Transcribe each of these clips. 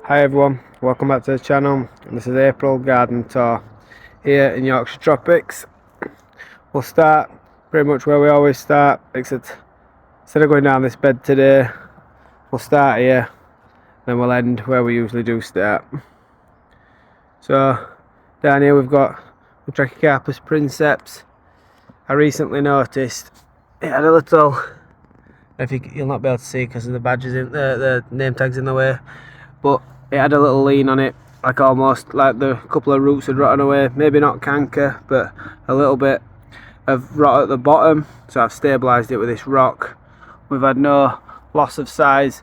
Hi everyone, welcome back to the channel. This is April garden tour here in Yorkshire Tropics. We'll start pretty much where we always start, except instead of going down this bed today, we'll start here, then we'll end where we usually do start. So down here we've got the Tetrapanax princeps. I recently noticed it had a little, you'll not be able to see because of the badges in the name tags in the way, but it had a little lean on it, like almost like the couple of roots had rotten away. Maybe not canker, but a little bit of rot at the bottom, so I've stabilised it with this rock. We've had no loss of size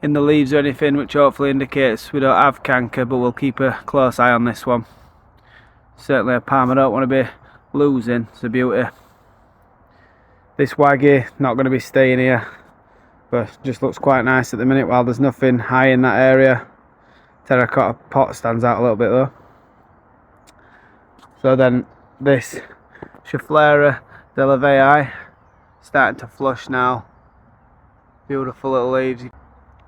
in the leaves or anything, which hopefully indicates we don't have canker, but we'll keep a close eye on this one. Certainly a palm I don't want to be losing. It's a beauty. This waggy not going to be staying here, but just looks quite nice at the minute while there's nothing high in that area. Terracotta pot stands out a little bit though. So then this Schefflera della Vei starting to flush now. Beautiful little leaves.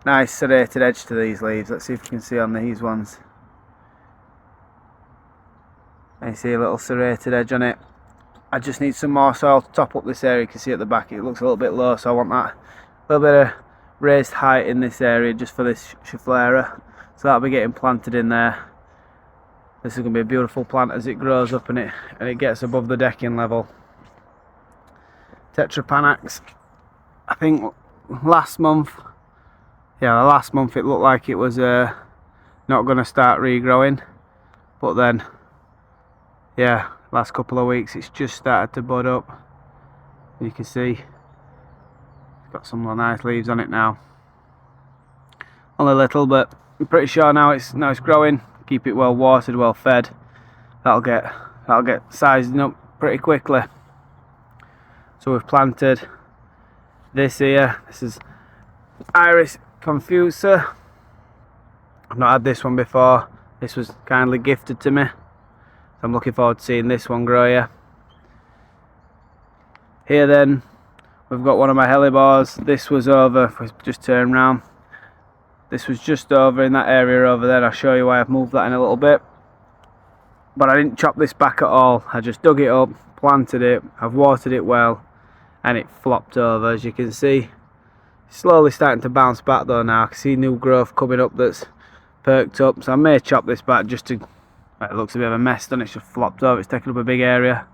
Nice serrated edge to these leaves. Let's see if you can see on these ones. And you see a little serrated edge on it. I just need some more soil to top up this area. You can see at the back it looks a little bit low, so I want that little bit of raised height in this area just for this Schefflera. So that'll be getting planted in there. This is going to be a beautiful plant as it grows up and it gets above the decking level. Tetrapanax. I think last month it looked like it was not going to start regrowing, but then yeah, last couple of weeks it's just started to bud up. You can see it's got some nice leaves on it now. Only a little, but I'm pretty sure now it's growing. Keep it well watered, well fed. That'll get sizing up pretty quickly. So we've planted this here. This is Iris Confusa. I've not had this one before. This was kindly gifted to me. So I'm looking forward to seeing this one grow here. Here then, we've got one of my hellebores. This was over, if we just turn round. This was just over in that area over there. I'll show you why I've moved that in a little bit. But I didn't chop this back at all. I just dug it up, planted it, I've watered it well, and it flopped over, as you can see. Slowly starting to bounce back though now. I can see new growth coming up that's perked up. So I may chop this back just to, it looks a bit of a mess, doesn't it? It's just flopped over, it's taken up a big area.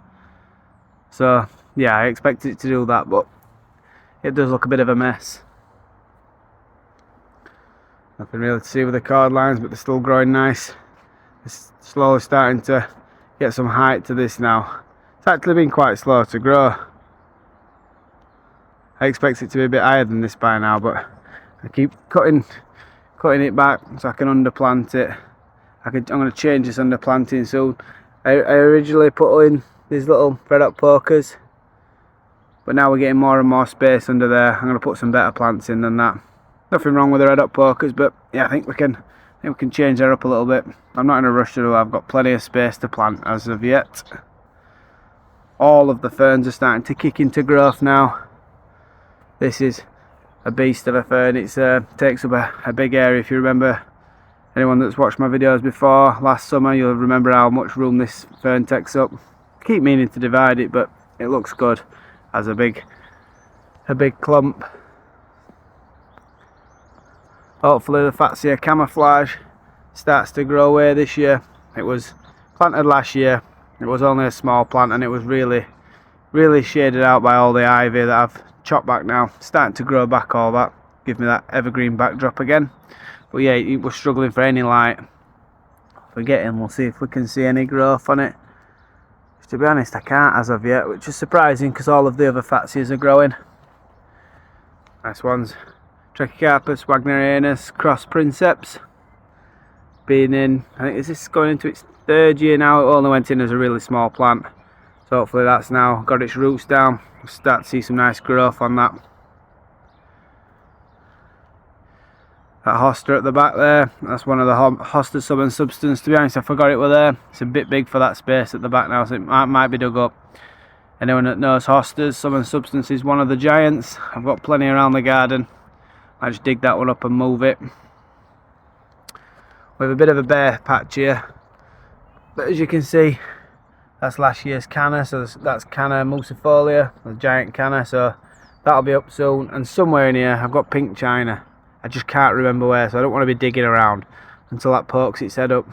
So yeah, I expected it to do that, but it does look a bit of a mess. Nothing really to see with the cord lines, but they're still growing nice. It's slowly starting to get some height to this now. It's actually been quite slow to grow. I expect it to be a bit higher than this by now, but I keep cutting it back so I can underplant it. I'm going to change this underplanting soon. I originally put in these little fed up pokers, but now we're getting more and more space under there. I'm going to put some better plants in than that. Nothing wrong with the red up pokers, but yeah, I think we can change that up a little bit. I'm not in a rush to do. I've got plenty of space to plant as of yet. All of the ferns are starting to kick into growth now. This is a beast of a fern. It takes up a big area. If you remember, anyone that's watched my videos before last summer, you'll remember how much room this fern takes up. I keep meaning to divide it, but it looks good as a big clump. Hopefully the Fatsia camouflage starts to grow away this year. It was planted last year. It was only a small plant and it was really shaded out by all the ivy that I've chopped back now. Starting to grow back all that. Give me that evergreen backdrop again. But yeah, it was struggling for any light. Forgetting, we'll see if we can see any growth on it. To be honest, I can't as of yet, which is surprising because all of the other Fatsias are growing. Nice ones. Trachycarpus wagnerianus cross princeps. Been in, I think, is this going into its third year now? It only went in as a really small plant. So hopefully that's now got its roots down. We'll start to see some nice growth on that. That hosta at the back there, that's one of the Hostas sub and substance. To be honest, I forgot it were there. It's a bit big for that space at the back now, so it might be dug up. Anyone that knows Hostas, sub and substance is one of the giants. I've got plenty around the garden. I just dig that one up and move it. with a bit of a bare patch here. But as you can see, that's last year's canna, so that's canna musifolia, the giant canna, so that'll be up soon. And somewhere in here I've got pink china. I just can't remember where, so I don't want to be digging around until that pokes its head up.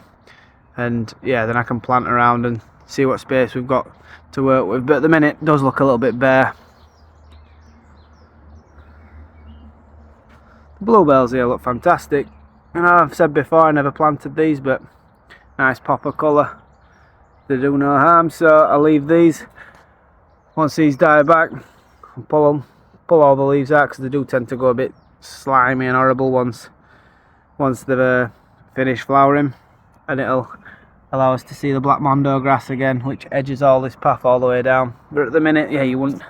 And yeah, then I can plant around and see what space we've got to work with. But at the minute it does look a little bit bare. The bluebells here look fantastic. And I've said before I never planted these, but nice pop of colour. They do no harm, so I'll leave these. Once these die back, I'll pull all the leaves out, because they do tend to go a bit slimy and horrible once they've finished flowering, and it'll allow us to see the black mondo grass again, which edges all this path all the way down. But at the minute, yeah, you wouldn't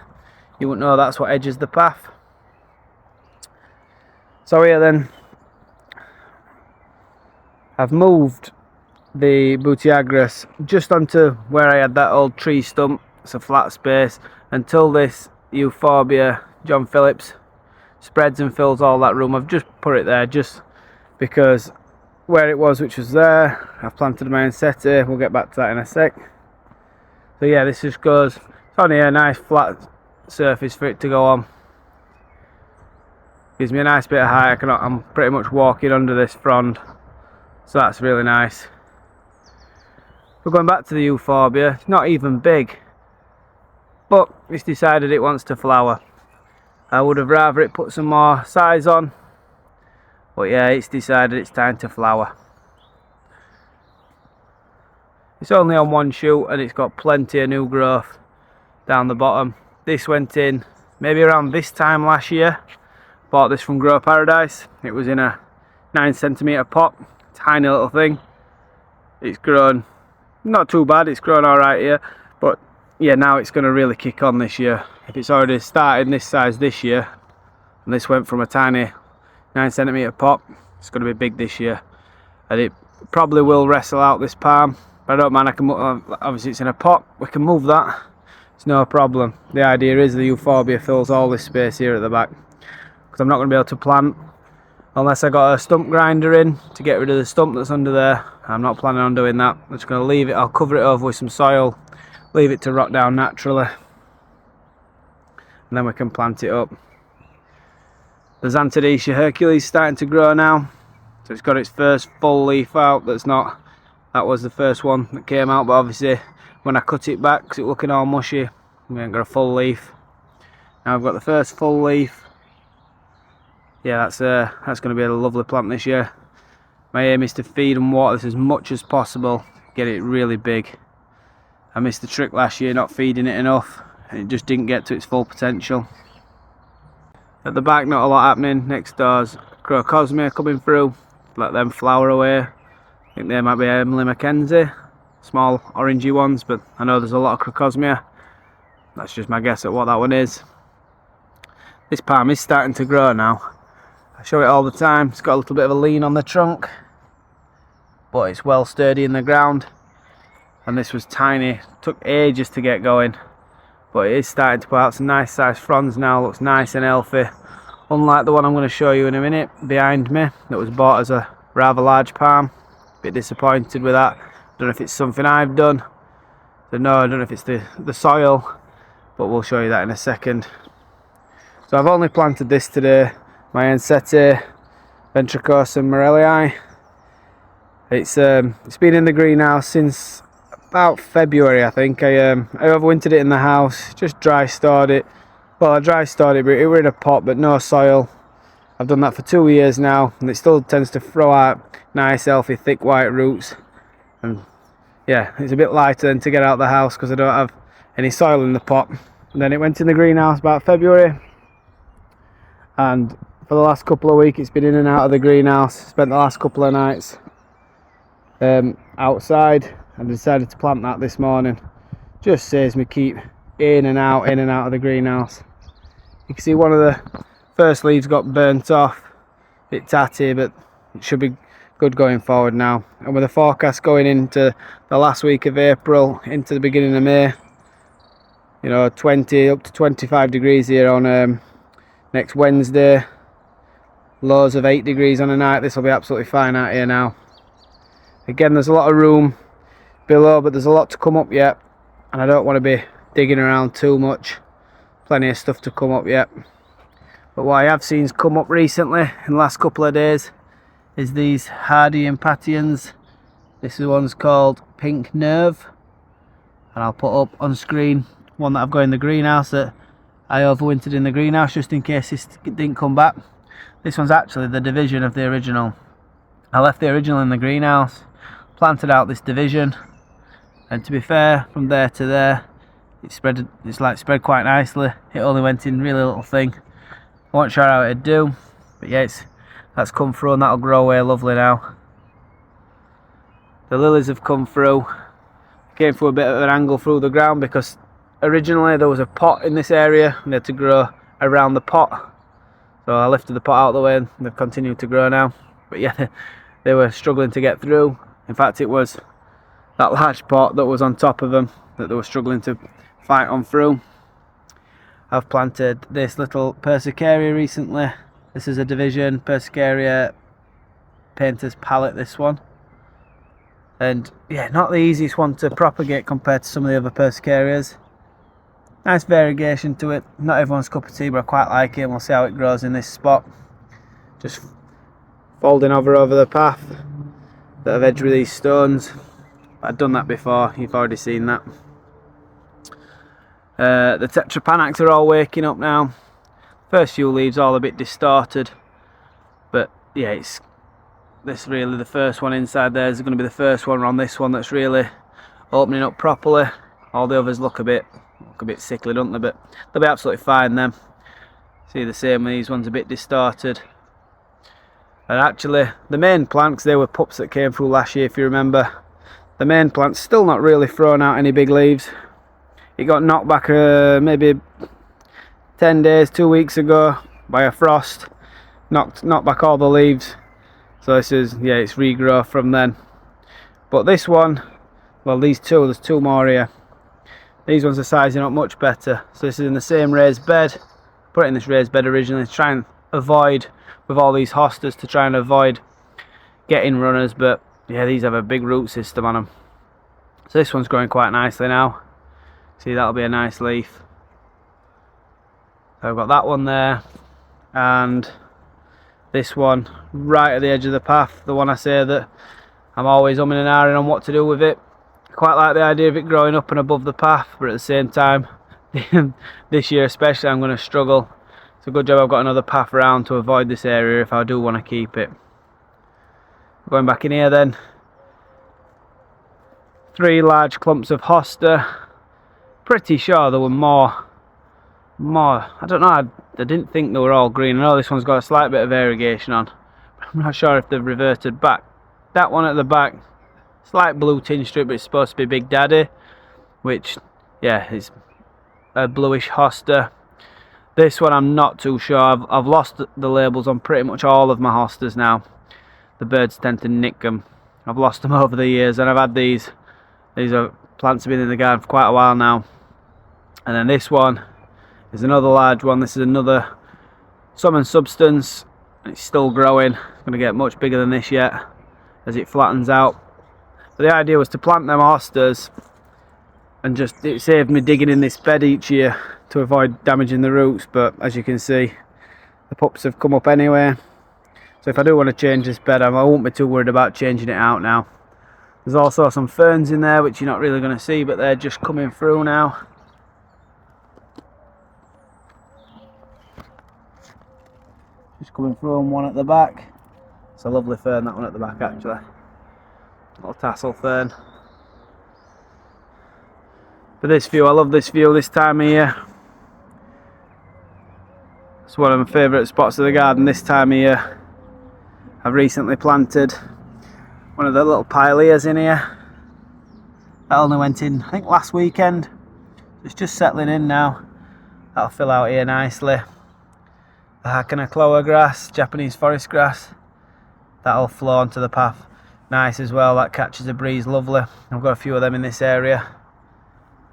know that's what edges the path. So here then, I've moved the Butiagras just onto where I had that old tree stump. It's a flat space until this Euphorbia John Phillips spreads and fills all that room. I've just put it there just because where it was, which was there, I've planted my Ensete. We'll get back to that in a sec. So yeah, this just goes, it's on here, a nice flat surface for it to go on. Gives me a nice bit of height. I'm pretty much walking under this frond, so that's really nice. We're going back to the Euphorbia. It's not even big, but it's decided it wants to flower. I would have rather it put some more size on, but yeah, it's decided it's time to flower. It's only on one shoot and it's got plenty of new growth down the bottom. This went in maybe around this time last year. Bought this from Grow Paradise. It was in a 9cm pot, tiny little thing. It's grown not too bad, it's grown alright here, but yeah, now it's going to really kick on this year. If it's already started this size this year, and this went from a tiny 9cm pot, it's going to be big this year, and it probably will wrestle out this palm. But I don't mind, I can obviously it's in a pot, we can move that, it's no problem. The idea is the Euphorbia fills all this space here at the back, because I'm not going to be able to plant unless I got a stump grinder in to get rid of the stump that's under there. I'm not planning on doing that. I'm just going to leave it. I'll cover it over with some soil, leave it to rot down naturally, and then we can plant it up. The Xanthodecia Hercules starting to grow now, so it's got its first full leaf out. That was the first one that came out, but obviously when I cut it back, because it's looking all mushy, we ain't got a full leaf. Now I've got the first full leaf. Yeah, that's going to be a lovely plant this year. My aim is to feed and water this as much as possible, get it really big. I missed the trick last year not feeding it enough, and it just didn't get to its full potential. At the back, not a lot happening. Next door's Crocosmia coming through. Let them flower away. I think they might be Emily Mackenzie, small orangey ones, but I know there's a lot of Crocosmia. That's just my guess at what that one is. This palm is starting to grow now. I show it all the time. It's got a little bit of a lean on the trunk, but it's well sturdy in the ground. And this was tiny, took ages to get going, but it is starting to put out some nice sized fronds now. Looks nice and healthy, unlike the one I'm going to show you in a minute behind me that was bought as a rather large palm. Bit disappointed with that. Don't know if it's something I've done, I don't know if it's the soil, but we'll show you that in a second. So I've only planted this today, my Ensete Ventricosum Morellii. It's been in the greenhouse since about February, I think. I overwintered it in the house, just dry stored it. Well, I dry stored it, but it was in a pot, but no soil. I've done that for 2 years now, and it still tends to throw out nice, healthy, thick white roots. And yeah, it's a bit lighter than to get out of the house because I don't have any soil in the pot. And then it went in the greenhouse about February, and for the last couple of weeks it's been in and out of the greenhouse. Spent the last couple of nights outside, and decided to plant that this morning. Just saves me keep in and out of the greenhouse. You can see one of the first leaves got burnt off, a bit tatty, but it should be good going forward now. And with the forecast going into the last week of April into the beginning of May, you know, 20 up to 25 degrees here on next Wednesday, lows of 8 degrees on a night. This will be absolutely fine out here now. Again, there's a lot of room below, but there's a lot to come up yet, and I don't want to be digging around too much. Plenty of stuff to come up yet. But what I have seen come up recently in the last couple of days is these hardy impatiens. This one's called Pink Nerve, and I'll put up on screen one that I've got in the greenhouse that I overwintered in the greenhouse just in case this didn't come back. This one's actually the division of the original. I left the original in the greenhouse, planted out this division, and to be fair, from there to there it's spread quite nicely. It only went in really little thing. I wasn't sure how it'd do, but yeah, that's come through and that'll grow away lovely now. The lilies have come through. Came through a bit of an angle through the ground because originally there was a pot in this area and they had to grow around the pot. So I lifted the pot out of the way and they've continued to grow now. But yeah, they were struggling to get through. In fact, it was that large pot that was on top of them that they were struggling to fight on through. I've planted this little Persicaria recently. This is a division, Persicaria Painter's Palette, this one. And yeah, not the easiest one to propagate compared to some of the other Persicarias. Nice variegation to it. Not everyone's cup of tea, but I quite like it, and we'll see how it grows in this spot. Just folding over the path that I've edged with these stones. I've done that before, you've already seen that. The Tetrapanax are all waking up now. First few leaves all a bit distorted, but yeah, it's this really the first one inside there is going to be the first one on this one that's really opening up properly. All the others look a bit sickly, don't they? But they'll be absolutely fine then. See the same with these ones, a bit distorted. And actually the main plant, because they were pups that came through last year if you remember, the main plant's still not really thrown out any big leaves. It got knocked back maybe 10 days, 2 weeks ago by a frost. Knocked back all the leaves. So this is, yeah, it's regrowth from then. But this one, well, these two, there's two more here. These ones are sizing up much better. So this is in the same raised bed. Put it in this raised bed originally to try and avoid, with all these hostas, to try and avoid getting runners. But yeah, these have a big root system on them. So this one's growing quite nicely now. See, that'll be a nice leaf. So I've got that one there, and this one right at the edge of the path, the one I say that I'm always umming and ahhing on what to do with it. I quite like the idea of it growing up and above the path, but at the same time this year especially I'm going to struggle. It's a good job I've got another path around to avoid this area if I do want to keep it. Going back in here then, 3 large clumps of hosta. Pretty sure there were more, I don't know, I didn't think they were all green. I know this one's got a slight bit of variegation on, but I'm not sure if they've reverted back. That one at the back, slight blue tinge to it, but it's supposed to be Big Daddy, which, yeah, is a bluish hosta. This one I'm not too sure. I've lost the labels on pretty much all of my hostas now. The birds tend to nick them. I've lost them over the years, and I've had these are plants have been in the garden for quite a while now. And then this one is another large one. This is another Summon Substance. It's still growing. It's going to get much bigger than this yet as it flattens out. But the idea was to plant them hostas, and just it saved me digging in this bed each year to avoid damaging the roots. But as you can see, the pups have come up anyway. So if I do want to change this bed, I won't be too worried about changing it out now. There's also some ferns in there which you're not really going to see, but they're just coming through now. Just coming through, and one at the back. It's a lovely fern, that one at the back actually. Little tassel fern. But this view, I love this view this time of year. It's one of my favourite spots of the garden this time of year. I've recently planted one of the little pileas in here. That only went in, I think, last weekend. It's just settling in now. That'll fill out here nicely. The Hakana clover grass, Japanese forest grass, that'll flow onto the path nice as well. That catches a breeze lovely. I've got a few of them in this area.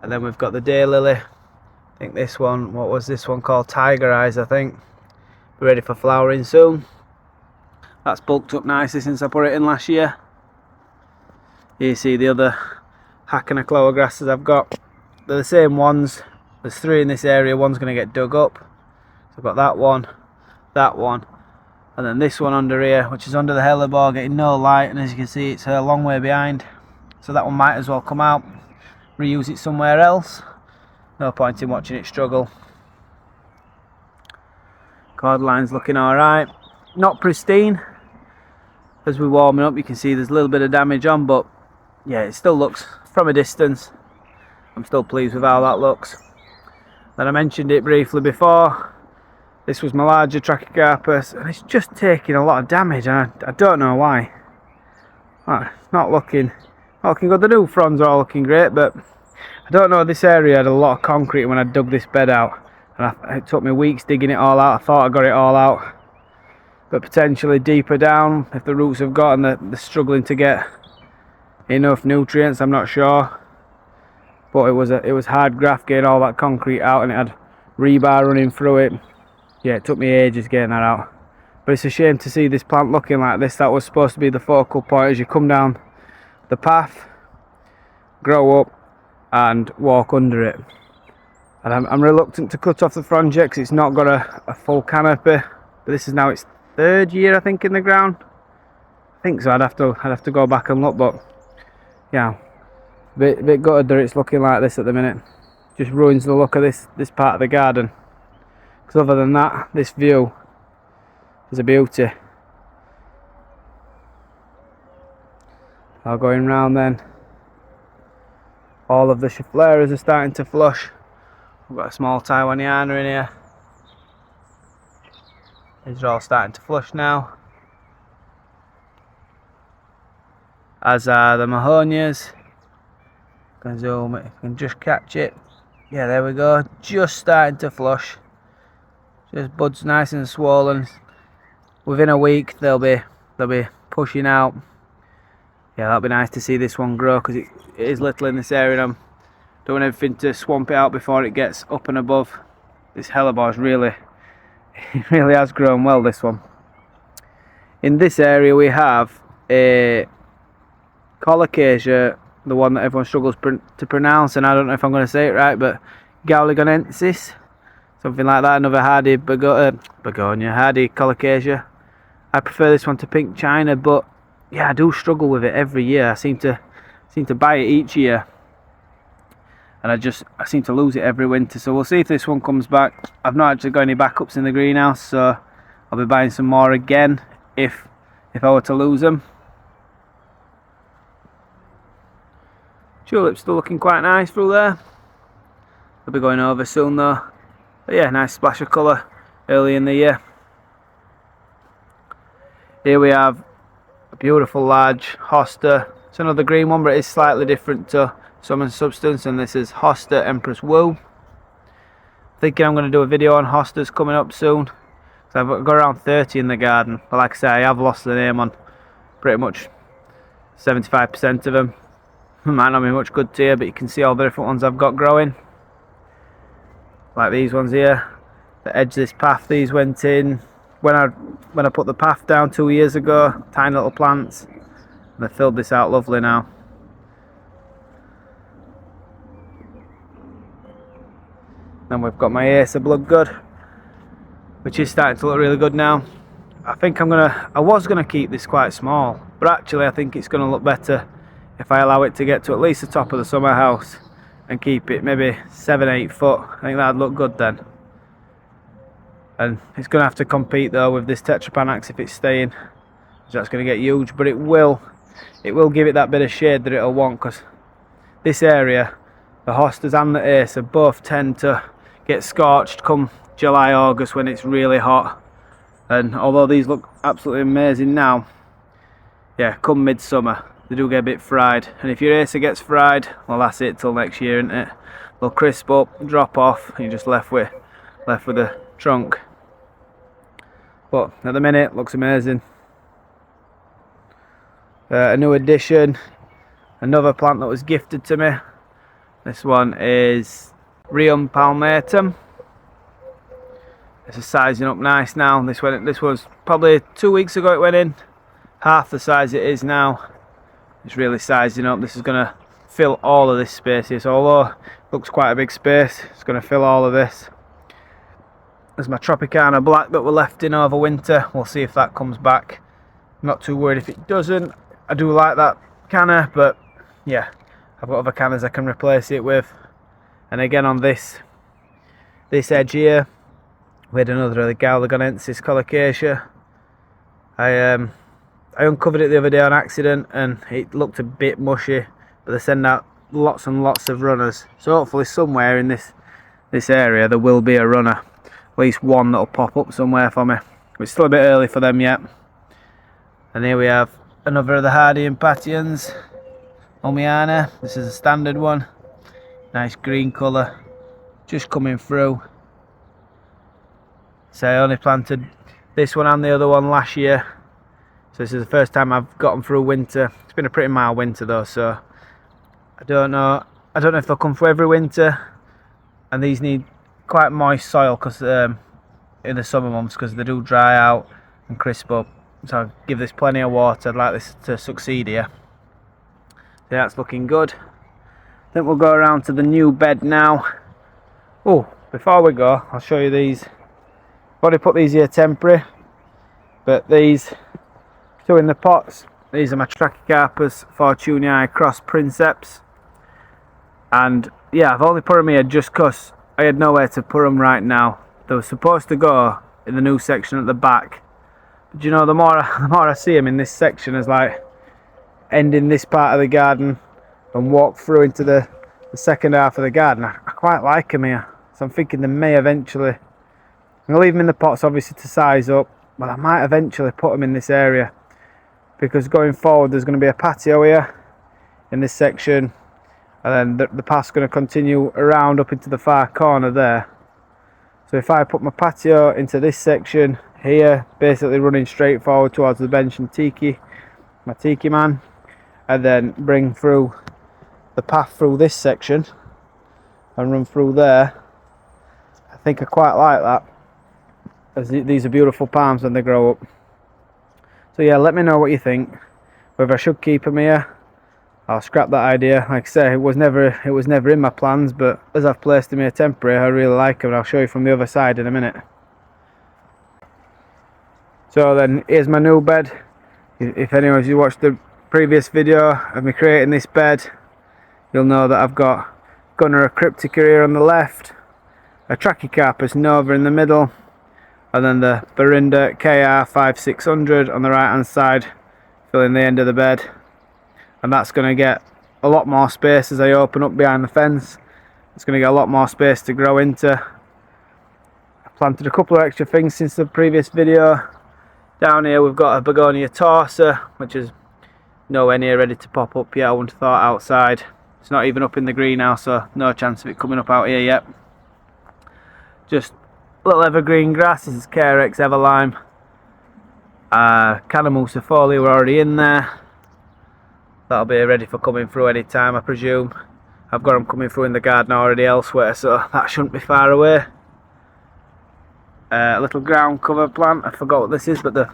And then we've got the daylily. I think this one, what was this one called? Tiger Eyes, I think. Be ready for flowering soon. That's bulked up nicely since I put it in last year. Here you see the other Hackana clover grasses I've got. They're the same ones. There's 3 in this area. One's going to get dug up. So I've got that one, and then this one under here, which is under the hellebore, getting no light, and as you can see it's a long way behind. So that one might as well come out, reuse it somewhere else. No point in watching it struggle. Cord line's looking alright. Not pristine. As we're warming up you can see there's a little bit of damage on, but yeah, it still looks, from a distance, I'm still pleased with how that looks. Then I mentioned it briefly before, this was my larger Trachycarpus, and it's just taking a lot of damage, and I don't know why. It's not looking good. The new fronds are all looking great, but I don't know, this area had a lot of concrete when I dug this bed out, and it took me weeks digging it all out. I thought I got it all out, but potentially deeper down, if the roots have got and they're struggling to get enough nutrients, I'm not sure. But it was hard graft getting all that concrete out, and it had rebar running through it. Yeah, it took me ages getting that out. But it's a shame to see this plant looking like this. That was supposed to be the focal point as you come down the path, grow up and walk under it. And I'm reluctant to cut off the frond yet because it's not got a full canopy. But this is now its 3rd year, I think, in the ground. I think so. I'd have to go back and look, but yeah, a bit gutted that it's looking like this at the minute. Just ruins the look of this part of the garden. Because other than that, this view is a beauty. Going round then, all of the Scheffleras are starting to flush. We've got a small Taiwaniana in here. These are all starting to flush now, as are the Mahonias. Can zoom it, if I can just catch it. Yeah, there we go, just starting to flush. Just buds nice and swollen. Within a week they'll be pushing out. Yeah, that'll be nice to see this one grow, because it is little in this area, and I don't want everything to swamp it out before it gets up and above. This hellebore's really has grown well, this one. In this area we have a Colocasia, the one that everyone struggles to pronounce, and I don't know if I'm going to say it right, but Gauligonensis, something like that. Another hardy begonia, hardy Colocasia. I prefer this one to pink China, but yeah, I do struggle with it every year. I seem to buy it each year, and I seem to lose it every winter. So we'll see if this one comes back. I've not actually got any backups in the greenhouse, so I'll be buying some more again if I were to lose them. Tulips still looking quite nice through there. They'll be going over soon though. But yeah, nice splash of colour early in the year. Here we have a beautiful large Hosta. It's another green one, but it is slightly different to sum and substance, and this is Hosta Empress Wu. Thinking I'm going to do a video on Hostas coming up soon. So I've got around 30 in the garden, but like I say, I have lost the name on pretty much 75% of them. Might not be much good to you, but you can see all the different ones I've got growing. Like these ones here, the edge of this path, these went in when I put the path down 2 years ago. Tiny little plants, and they filled this out lovely now. Then we've got my Acer Bloodgood, which is starting to look really good now. I think I was gonna keep this quite small, but actually I think it's gonna look better if I allow it to get to at least the top of the summer house and keep it maybe 7-8 foot. I think that'd look good then. And it's going to have to compete though with this Tetrapanax if it's staying, so that's going to get huge, but it will give it that bit of shade that it'll want, because this area, the Hostas and the Acer both tend to get scorched come July, August when it's really hot. And although these look absolutely amazing now, yeah, come midsummer they do get a bit fried, and if your Acer gets fried, well that's it till next year, isn't it? They'll crisp up, drop off, and you're just left with a trunk. But at the minute, looks amazing. A new addition, another plant that was gifted to me. This one is Rheum palmatum. This is sizing up nice now. This was probably 2 weeks ago it went in. Half the size it is now. it's really sizing up. This is going to fill all of this space here, so although it looks quite a big space, it's going to fill all of this. There's my Tropicana black that were left in over winter. We'll see if that comes back. I'm not too worried if it doesn't. I do like that canna, but yeah, I've got other cannas I can replace it with. And again on this edge here, we had another of the Galligonensis colocasia. I uncovered it the other day on accident and it looked a bit mushy, but they send out lots and lots of runners, so hopefully somewhere in this area there will be a runner, at least one that'll pop up somewhere for me. It's still a bit early for them yet. And here we have another of the hardy Impatiens, Omiana. This is a standard one, nice green colour, just coming through. So I only planted this one and the other one last year, so this is the first time I've got them through winter. It's been a pretty mild winter though, so I don't know if they'll come through every winter. And these need quite moist soil because in the summer months, because they do dry out and crisp up. So I'll give this plenty of water. I'd like this to succeed here. So that's looking good. I think we'll go around to the new bed now. Oh, before we go, I'll show you these. I've already put these here temporary, but these two in the pots, these are my Trachycarpus fortunei cross princeps. And yeah, I've only put them here just because I had nowhere to put them right now. They were supposed to go in the new section at the back, but you know, the more I see them in this section as like ending this part of the garden and walk through into the second half of the garden, I quite like them here. So I'm thinking they may eventually, I'm going to leave them in the pots obviously to size up, but I might eventually put them in this area, because going forward there's going to be a patio here in this section, and then the path's going to continue around up into the far corner there. So if I put my patio into this section here, basically running straight forward towards the bench and my tiki man, and then bring through the path through this section and run through there, I think I quite like that, as these are beautiful palms when they grow up. So yeah, let me know what you think, whether I should keep them here. I'll scrap that idea. Like I say, it was never in my plans, but as I've placed them here temporary, I really like them, and I'll show you from the other side in a minute. So then, here's my new bed. If anyone who's watched the previous video of me creating this bed, you'll know that I've got Gunnera cryptica here on the left, a Trachycarpus nova in the middle, and then the Berinda KR5600 on the right hand side, filling the end of the bed. And that's going to get a lot more space as I open up behind the fence. It's going to get a lot more space to grow into. I planted a couple of extra things since the previous video. Down here we've got a Begonia torsa, which is nowhere near ready to pop up yet. I wouldn't have thought outside. It's not even up in the greenhouse, so no chance of it coming up out here yet. Just little evergreen grass. This is Carex Everlime. Canamucifolia were already in there. That'll be ready for coming through any time, I presume. I've got them coming through in the garden already elsewhere, so that shouldn't be far away. A little ground cover plant, I forgot what this is, but the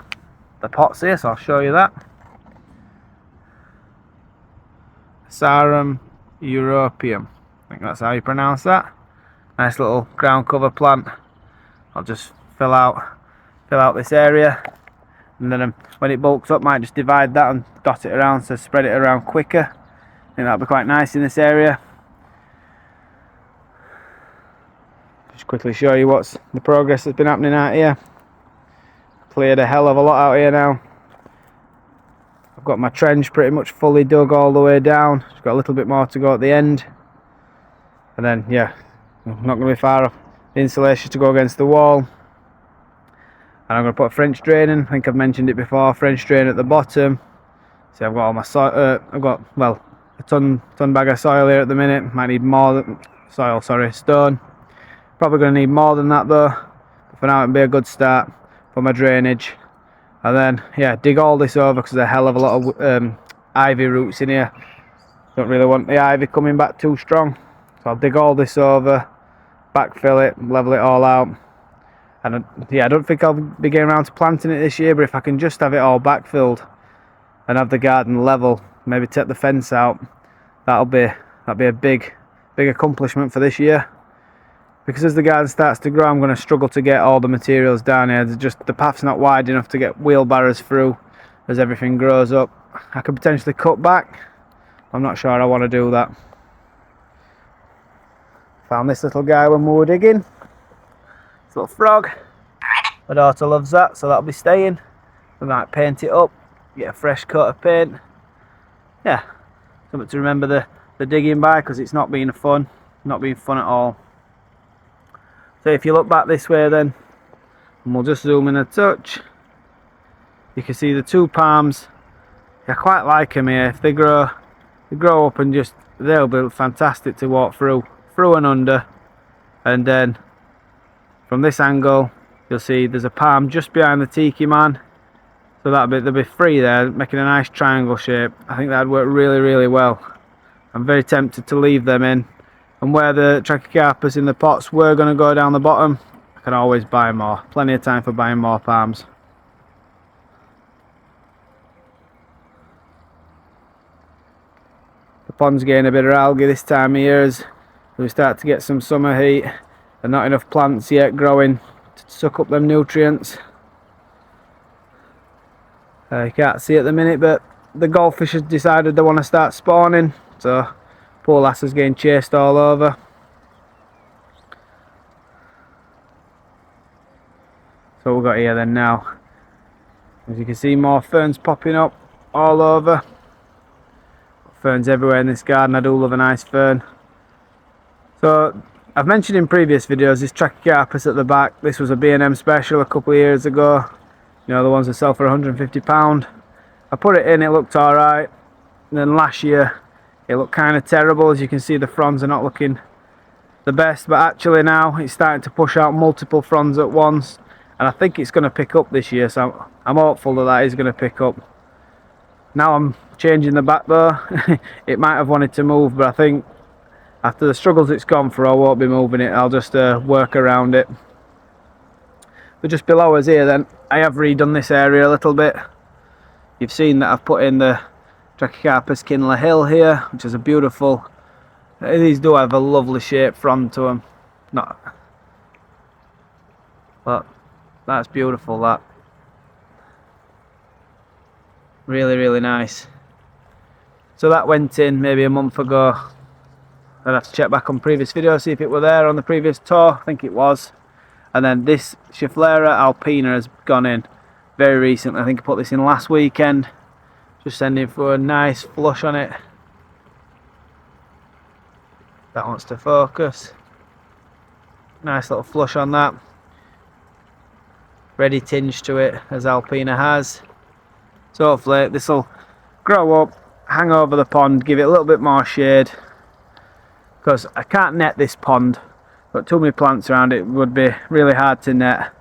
pot's here, so I'll show you that. Sarum europaeum, I think that's how you pronounce that. Nice little ground cover plant. I'll just fill out this area, and then when it bulks up, might just divide that and dot it around, so spread it around quicker. I think that'll be quite nice in this area. Just quickly show you what's the progress that's been happening out here. Cleared a hell of a lot out here now. I've got my trench pretty much fully dug all the way down. Just got a little bit more to go at the end, and then yeah, I'm not going to be far off the insulation to go against the wall. And I'm going to put a French drain in. I think I've mentioned it before. French drain at the bottom. So I've got all my soil. I've got, well, a ton bag of soil here at the minute. Might need more than soil. Sorry, stone. Probably going to need more than that though. But for now, it'll be a good start for my drainage. And then yeah, dig all this over because there's a hell of a lot of ivy roots in here. Don't really want the ivy coming back too strong. So I'll dig all this over, backfill it, level it all out. And yeah, I don't think I'll be getting around to planting it this year, but if I can just have it all backfilled and have the garden level, maybe take the fence out. That'll be a big accomplishment for this year. Because as the garden starts to grow, I'm going to struggle to get all the materials down here. The path's not wide enough to get wheelbarrows through as everything grows up. I could potentially cut back. I'm not sure I want to do that. Found this little guy when we were digging. This little frog. My daughter loves that, so that'll be staying. We might paint it up, get a fresh coat of paint. Yeah, something to remember the digging by, because it's not been fun at all. So if you look back this way then, and we'll just zoom in a touch, you can see the two palms. I quite like them here. If they grow up, and they'll be fantastic to walk through and under. And then from this angle, you'll see there's a palm just behind the tiki man. So they'll be three there, making a nice triangle shape. I think that'd work really, really well. I'm very tempted to leave them in. And where the Trachycarpus in the pots were going to go down the bottom, I can always buy more. Plenty of time for buying more palms. The pond's getting a bit of algae this time of year as we start to get some summer heat and not enough plants yet growing to suck up them nutrients. You can't see at the minute, but the goldfish has decided they want to start spawning, so poor lass is getting chased all over. So what we've got here then now, as you can see, more ferns popping up all over. Ferns everywhere in this garden. I do love a nice fern. So I've mentioned in previous videos this Trachycarpus at the back. This was a B&M special a couple of years ago. You know, the ones that sell for £150. I put it in, it looked alright. And then last year it looked kind of terrible. As you can see, the fronds are not looking the best, but actually now it's starting to push out multiple fronds at once, and I think it's going to pick up this year, so I'm hopeful that is going to pick up. Now I'm changing the back though. It might have wanted to move, but I think after the struggles it's gone through, I won't be moving it. I'll just work around it. But just below us here then, I have redone this area a little bit. You've seen that I've put in the Trachycarpus Kinler Hill here, which is a beautiful, these do have a lovely shape frond to them. But that's beautiful, that. Really, really nice. So that went in maybe a month ago. I'd have to check back on previous videos, see if it were there on the previous tour. I think it was. And then this Schefflera Alpina has gone in very recently. I think I put this in last weekend. Just sending for a nice flush on it. That wants to focus. Nice little flush on that. Ready tinge to it, as Alpina has. So hopefully this will grow up, hang over the pond, give it a little bit more shade. Because I can't net this pond. Got too many plants around it, would be really hard to net.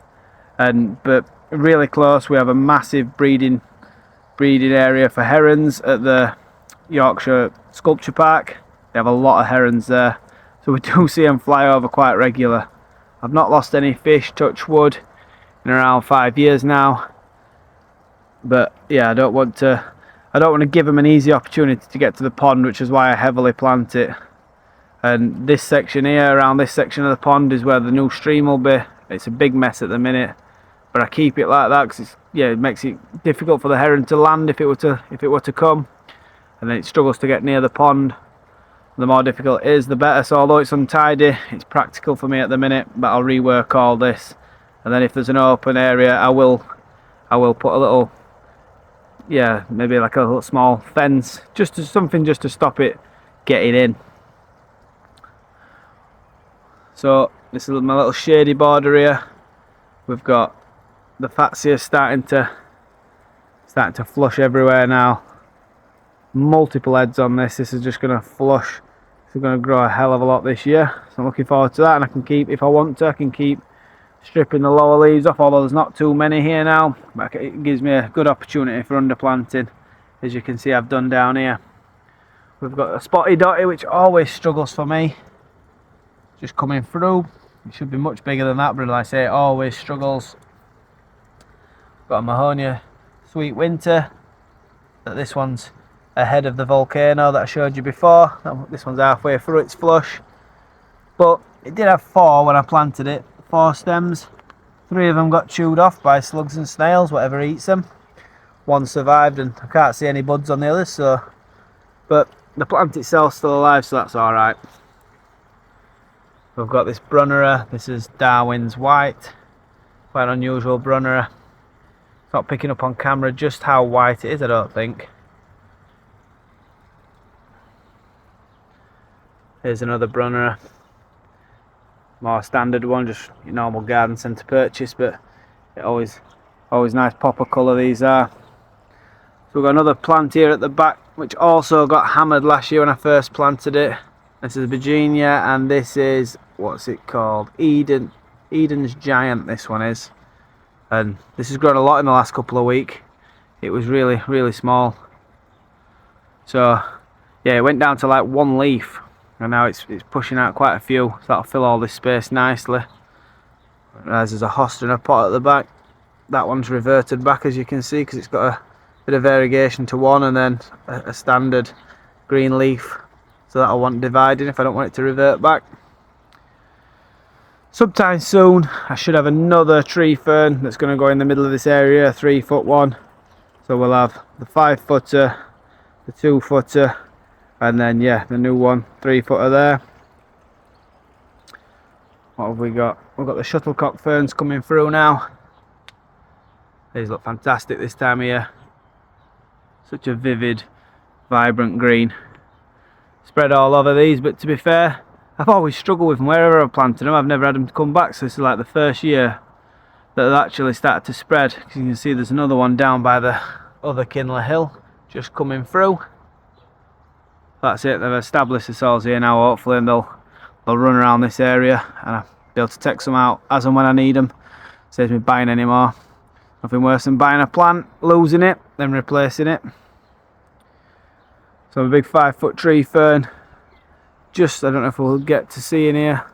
But really close, we have a massive breeding area for herons at the Yorkshire Sculpture Park. They have a lot of herons there, so we do see them fly over quite regular. I've not lost any fish, touch wood, in around 5 years now. But yeah, I don't want to give them an easy opportunity to get to the pond, which is why I heavily plant it. And this section here, around this section of the pond, is where the new stream will be. It's a big mess at the minute, but I keep it like that because it makes it difficult for the heron to land if it were to come, and then it struggles to get near the pond. The more difficult it is, the better. So although it's untidy, it's practical for me at the minute. But I'll rework all this, and then if there's an open area, I will put a little, maybe like a little small fence, something to stop it getting in. So this is my little shady border here. We've got the Fatsia starting to flush everywhere now. Multiple heads on this. This is just going to flush. It's going to grow a hell of a lot this year. So I'm looking forward to that, and I can keep, if I want to, I can keep stripping the lower leaves off, although there's not too many here now. But it gives me a good opportunity for underplanting, as you can see I've done down here. We've got a spotty dotty, which always struggles for me. Just coming through. It should be much bigger than that, but like I say, it always struggles. Got a Mahonia Sweet Winter. This one's ahead of the volcano that I showed you before. This one's halfway through its flush, but it did have 4 when I planted it, 4 stems. 3 of them got chewed off by slugs and snails, whatever eats them. 1 survived, and I can't see any buds on the others, so, but the plant itself's still alive, so that's alright. We've got this Brunnera. This is Darwin's White, quite an unusual Brunnera. It's not picking up on camera just how white it is, I don't think. Here's another Brunnera, more standard one, just your normal garden centre purchase, but it always nice popper colour these are. So we've got another plant here at the back, which also got hammered last year when I first planted it. This is Virginia, and this is, what's it called? Eden's Giant, this one is. And this has grown a lot in the last couple of weeks. It was really small. So yeah, it went down to like 1 leaf, and now it's pushing out quite a few, so that'll fill all this space nicely. There's a hosta in a pot at the back. That one's reverted back, as you can see, because it's got a bit of variegation to one, and then a standard green leaf, so that'll want dividing if I don't want it to revert back. Sometime soon I should have another tree fern that's going to go in the middle of this area, a 3-foot one. So we'll have the 5-footer, the 2-footer, and then yeah, the new one, 3-footer there. What have we got? We've got the shuttlecock ferns coming through now. These look fantastic this time of year. Such a vivid, vibrant green. Spread all over these, but to be fair, I've always struggled with them wherever I've planted them. I've never had them come back, so this is like the first year that they've actually started to spread. Because you can see there's another one down by the other Kinley Hill just coming through. That's it, they've established themselves here now hopefully, and they'll run around this area, and I'll be able to take some out as and when I need them. Saves me buying any more. Nothing worse than buying a plant, losing it, then replacing it. So a big 5-foot tree fern. Just, I don't know if we'll get to see in here.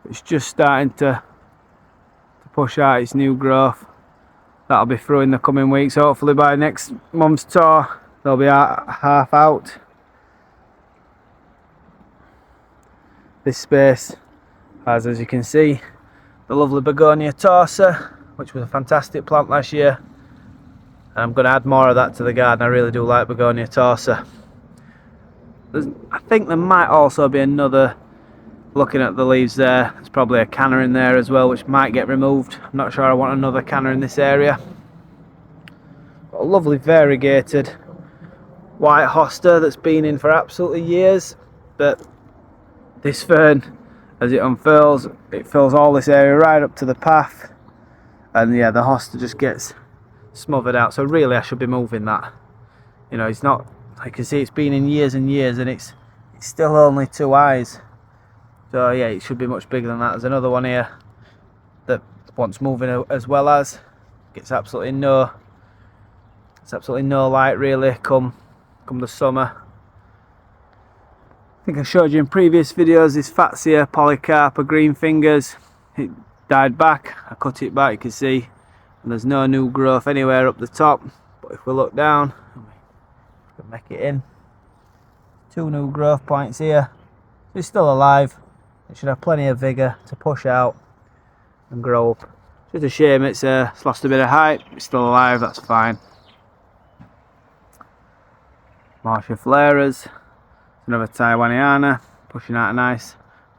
It's just starting to push out its new growth. That'll be through in the coming weeks. Hopefully by next month's tour, they'll be half out. This space has, as you can see, the lovely Begonia torsa, which was a fantastic plant last year, and I'm going to add more of that to the garden. I really do like Begonia torsa. I think there might also be another, looking at the leaves there, there's probably a canna in there as well, which might get removed. I'm not sure I want another canna in this area. Got a lovely variegated white hosta that's been in for absolutely years, but this fern, as it unfurls, it fills all this area right up to the path, and yeah, the hosta just gets smothered out. So really I should be moving that. You know, it's not, I can see it's been in years and years, and it's still only 2 eyes. So yeah, it should be much bigger than that. There's another one here that wants moving as well, as gets absolutely no light really come the summer. I think I showed you in previous videos this Fatsia polycarpa green fingers. It died back. I cut it back, you can see, and there's no new growth anywhere up the top. But if we look down, we can make it in. 2 new growth points here. It's still alive. It should have plenty of vigour to push out and grow up. Just a shame it's lost a bit of height. It's still alive, that's fine. Marcia flares. Another Taiwaniana, pushing out a nice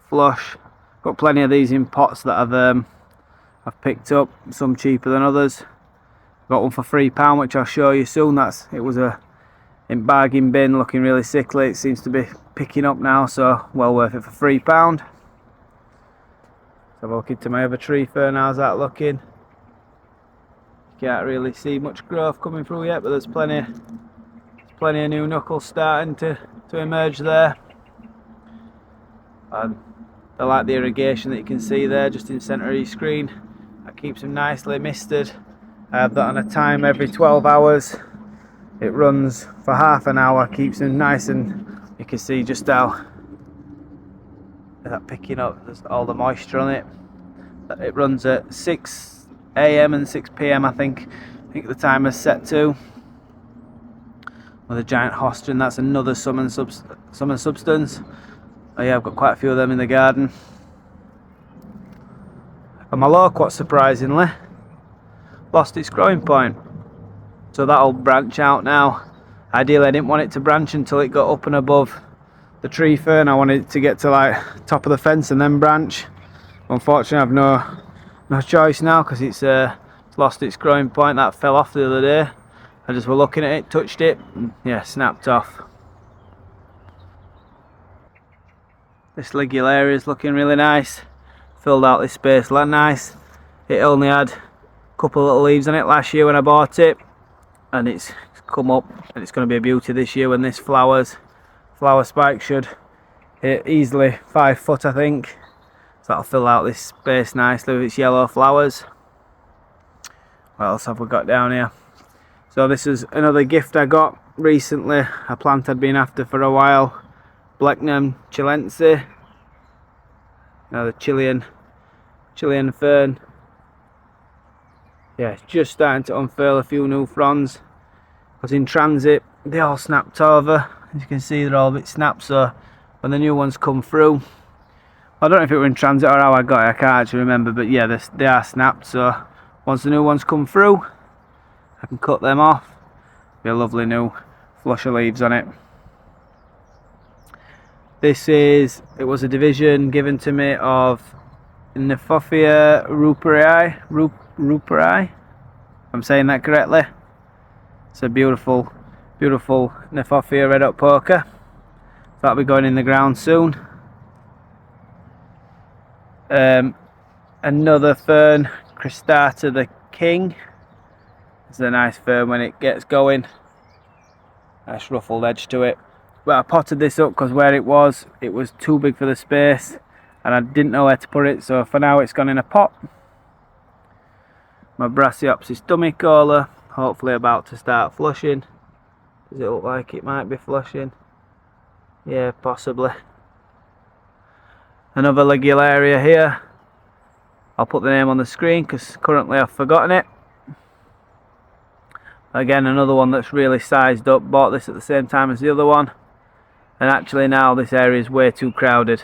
flush. Got plenty of these in pots that I've picked up, some cheaper than others. Got one for £3, which I'll show you soon. It was a in bargain bin, looking really sickly. It seems to be picking up now, so well worth it for £3. So have a look into my other tree fern. How's that looking? Can't really see much growth coming through yet, but there's plenty of new knuckles starting to emerge there. And I like the irrigation that you can see there just in the centre of your screen. That keeps them nicely misted. I have that on a time every 12 hours. It runs for half an hour, keeps them nice, and you can see just how that picking up, there's all the moisture on it. It runs at 6 AM and 6 PM I think the timer's set to. with a giant hosta, and that's another summer substance. Oh yeah, I've got quite a few of them in the garden. And my loquat, surprisingly, lost its growing point, so that'll branch out now. Ideally I didn't want it to branch until it got up and above the tree fern. I wanted it to get to like top of the fence and then branch. Unfortunately I've no choice now, because it's lost its growing point. That fell off the other day. I just were looking at it, touched it, and yeah, snapped off. This ligularia is looking really nice. Filled out this space nice. It only had a couple of little leaves on it last year when I bought it, and it's come up, and it's going to be a beauty this year when this flowers. Flower spike should hit easily 5 foot, I think. So that'll fill out this space nicely with its yellow flowers. What else have we got down here? So this is another gift I got recently, a plant I'd been after for a while. Blechnum chilense. Now the Chilean fern. Yeah, it's just starting to unfurl a few new fronds. Because in transit they all snapped over. As you can see, they're all a bit snapped, so when the new ones come through, I don't know if it were in transit or how I got it, I can't actually remember, but yeah, they are snapped, so once the new ones come through, I can cut them off. Be a lovely new flush of leaves on it. It was a division given to me of Nephophia ruperi. I'm saying that correctly. It's a beautiful Nephophia red hot poker. That'll be going in the ground soon. Another fern, Cristata the King. It's a nice fern when it gets going. Nice ruffled edge to it. But I potted this up because where it was too big for the space, and I didn't know where to put it, so for now it's gone in a pot. My Brassiops dummy caller, hopefully about to start flushing. Does it look like it might be flushing? Yeah, possibly. Another ligularia here. I'll put the name on the screen because currently I've forgotten it. Again, another one that's really sized up. Bought this at the same time as the other one. And actually now this area is way too crowded,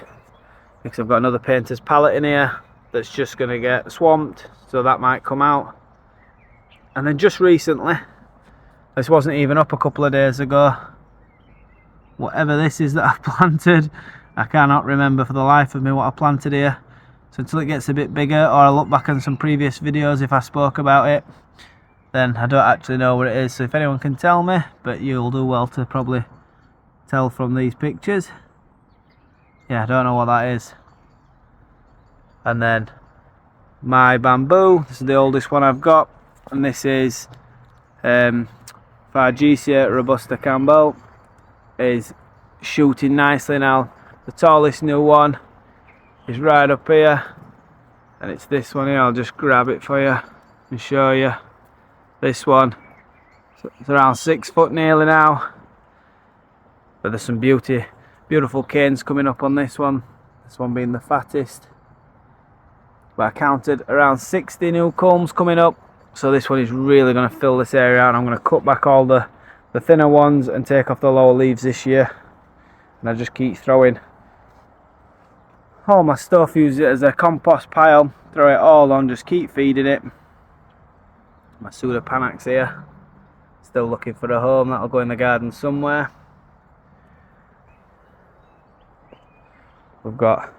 because I've got another painter's palette in here that's just going to get swamped, so that might come out. And then just recently, this wasn't even up a couple of days ago, whatever this is that I've planted, I cannot remember for the life of me what I planted here. So until it gets a bit bigger, or I look back on some previous videos if I spoke about it, then I don't actually know what it is. So if anyone can tell me, but you'll do well to probably tell from these pictures. Yeah, I don't know what that is. And then my bamboo, this is the oldest one I've got, and this is Fargesia robusta Campbell. Is shooting nicely now. The tallest new one is right up here, and it's this one here. I'll just grab it for you and show you. This one, it's around 6 foot nearly now. But there's some beautiful canes coming up on this one being the fattest. But I counted around 60 new culms coming up, so this one is really going to fill this area out. I'm going to cut back all the thinner ones and take off the lower leaves this year, and I just keep throwing all my stuff, use it as a compost pile, throw it all on, just keep feeding it. My Tetrapanax here, still looking for a home. That'll go in the garden somewhere. We've got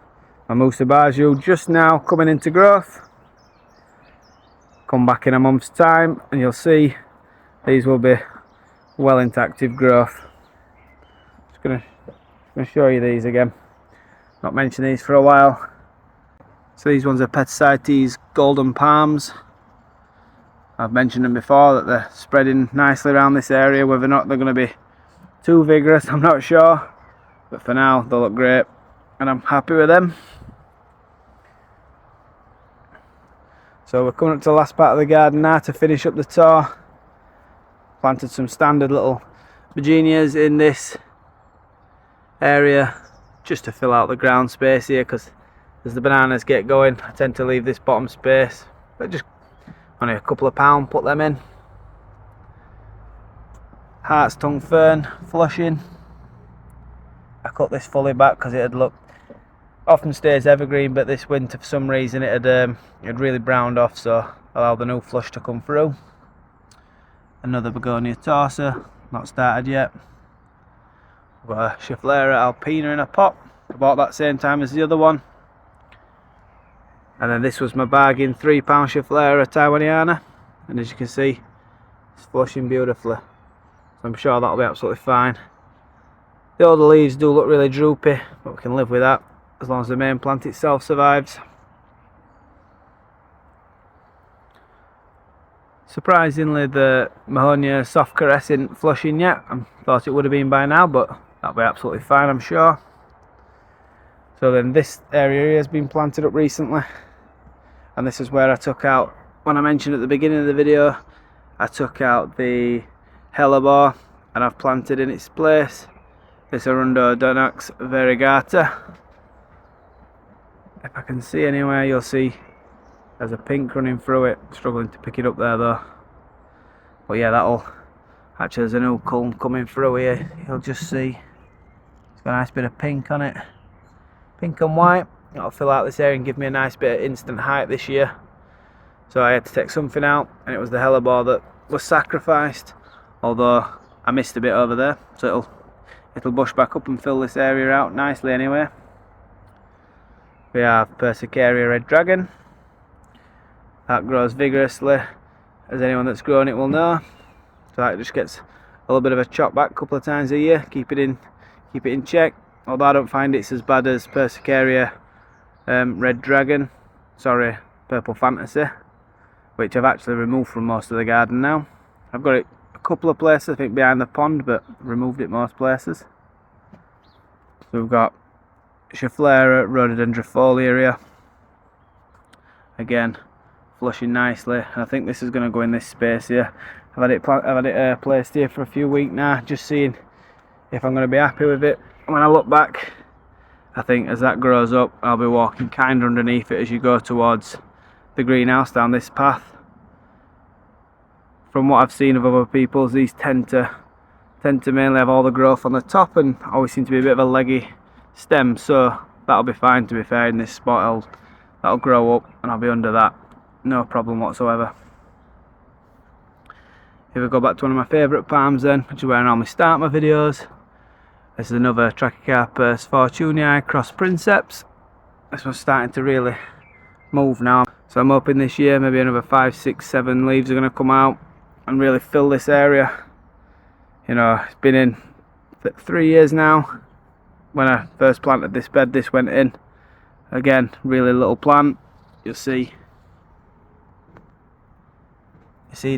my Musabaju just now coming into growth. Come back in a month's time and you'll see these will be well into active growth. Just gonna show you these again. Not mentioned these for a while. So these ones are Petasites golden palms. I've mentioned them before that they're spreading nicely around this area. Whether or not they're going to be too vigorous, I'm not sure. But for now, they look great, and I'm happy with them. So we're coming up to the last part of the garden now to finish up the tour. Planted some standard little begonias in this area just to fill out the ground space here, because as the bananas get going, I tend to leave this bottom space, but just only a couple of pounds, put them in. Hart's tongue fern flushing. I cut this fully back because it had looked, often stays evergreen, but this winter for some reason it had really browned off, so allowed the new flush to come through. Another begonia torsa, not started yet. We've got a Schefflera alpina in a pot. I bought that same time as the other one. And then this was my bargain £3 Schefflera Taiwaniana, and as you can see, it's flushing beautifully, so I'm sure that'll be absolutely fine. The older leaves do look really droopy, but we can live with that as long as the main plant itself survives. Surprisingly, the Mahonia soft caress isn't flushing yet. I thought it would have been by now, but that'll be absolutely fine, I'm sure. So then this area here has been planted up recently, and this is where I took out, when I mentioned at the beginning of the video, I took out the hellebore and I've planted in its place this Tetrapanax variegata. If I can see anywhere, you'll see there's a pink running through it. Struggling to pick it up there though. But yeah, that'll, actually there's a new culm coming through here. You'll just see it's got a nice bit of pink on it. Pink and white. That'll fill out this area and give me a nice bit of instant height this year. So I had to take something out, and it was the hellebore that was sacrificed. Although I missed a bit over there, so it'll bush back up and fill this area out nicely anyway. We have Persicaria Red Dragon. That grows vigorously, as anyone that's grown it will know. So that just gets a little bit of a chop back a couple of times a year, keep it in check. Although I don't find it's as bad as Persicaria Red Dragon, sorry, Purple Fantasy, which I've actually removed from most of the garden now. I've got it a couple of places, I think behind the pond, but removed it most places. So we've got Schefflera Rhododendrofolia here. Again, flushing nicely, and I think this is going to go in this space here. I've had it placed here for a few weeks now, just seeing if I'm going to be happy with it. And when I look back, I think as that grows up, I'll be walking kind of underneath it as you go towards the greenhouse down this path. From what I've seen of other people's, these tend to mainly have all the growth on the top and always seem to be a bit of a leggy stem, so that'll be fine, to be fair. In this spot that'll grow up and I'll be under that, no problem whatsoever. If we go back to one of my favourite palms then, which is where I normally start my videos, this is another Trachycarpus fortunei cross princeps. This one's starting to really move now, so I'm hoping this year maybe another 5, 6, 7 leaves are going to come out and really fill this area. You know, it's been in 3 years now. When I first planted this bed, this went in. Again, really little plant. You'll see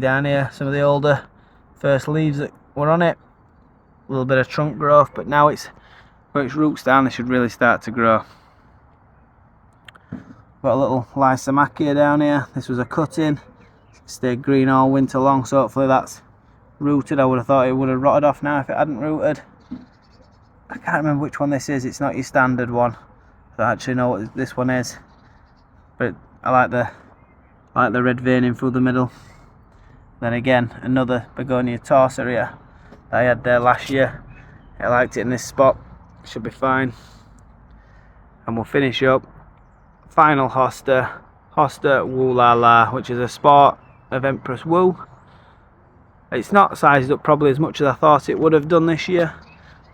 down here some of the older first leaves that were on it. A little bit of trunk growth, but now it's where its roots down, they should really start to grow. Got a little Lysimachia down here. This was a cutting, stayed green all winter long, so hopefully that's rooted. I would have thought it would have rotted off now if it hadn't rooted. I can't remember which one this is. It's not your standard one. I don't actually know what this one is, but I like the red veining through the middle. Then again, another begonia torsa here that I had there last year. I liked it in this spot. Should be fine. And we'll finish up. Final Hosta Woo La La, which is a sport of Empress Woo. It's not sized up probably as much as I thought it would have done this year.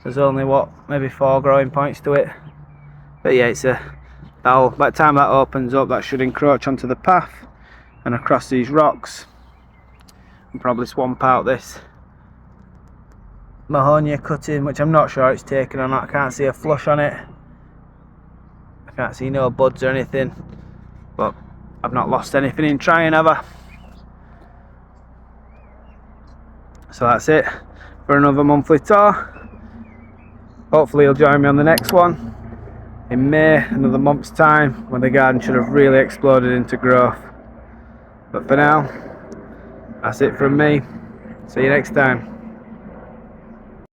There's only maybe 4 growing points to it. But yeah, by the time that opens up, that should encroach onto the path and across these rocks and probably swamp out this Mahonia cutting, which I'm not sure it's taken or not. I can't see a flush on it. I can't see no buds or anything, but I've not lost anything in trying, have I? So that's it for another monthly tour. Hopefully you'll join me on the next one in May, another month's time, when the garden should have really exploded into growth. But for now, that's it from me. See you next time.